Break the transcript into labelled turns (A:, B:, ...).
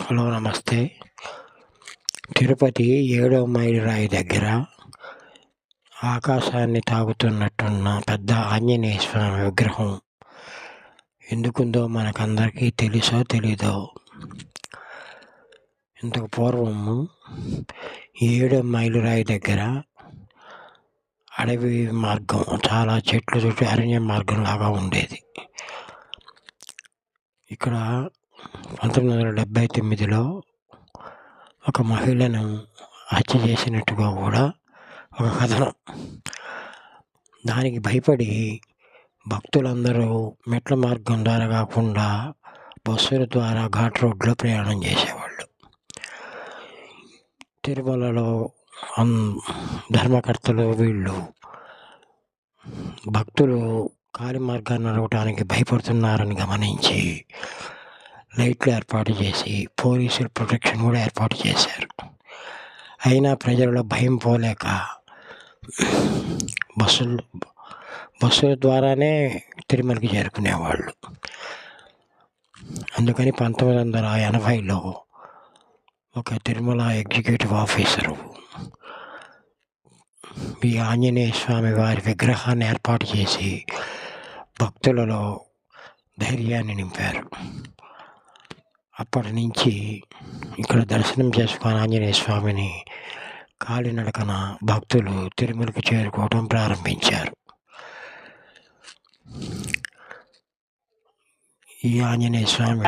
A: Hello నమస్తే. తిరుపతి 7వ మైలు రాయి దగ్గర ఆకాశాన్ని తాకుతున్నట్టున్న పెద్ద ఆంజనేయ స్వామి విగ్రహం ఎందుకుందో మనకందరికీ తెలుసో తెలీదో. ఇంతకు పూర్వము 7వ మైలు రాయి దగ్గర అడవి మార్గం, చాలా చెట్లు చుట్టూ అరణ్య మార్గం లాగా ఉండేది. ఇక్కడ 1979లో ఒక మహిళను హత్య చేసినట్టుగా కూడా ఒక కథనం. దానికి భయపడి భక్తులందరూ మెట్ల మార్గం ద్వారా కాకుండా బస్సుల ద్వారా ఘాట్ రోడ్లో ప్రయాణం చేసేవాళ్ళు. తిరుమలలో ధర్మకర్తలు వీళ్ళు భక్తులు కాలి మార్గాన్ని నడవటానికి భయపడుతున్నారని గమనించి లైట్లు ఏర్పాటు చేసి పోలీసుల ప్రొటెక్షన్ కూడా ఏర్పాటు చేశారు. అయినా ప్రజలలో భయం పోలేక బస్సుల ద్వారానే తిరుమలకి చేరుకునేవాళ్ళు. అందుకని 1980లో ఒక తిరుమల ఎగ్జిక్యూటివ్ ఆఫీసరు ఈ ఆంజనేయ స్వామి వారి విగ్రహాన్ని ఏర్పాటు చేసి భక్తులలో ధైర్యాన్ని నింపారు. అప్పటి నుంచి ఇక్కడ దర్శనం చేసుకుని ఆంజనేయ స్వామిని కాలినడకన భక్తులు తిరుమలకి చేరుకోవడం ప్రారంభించారు. ఈ ఆంజనేయ స్వామి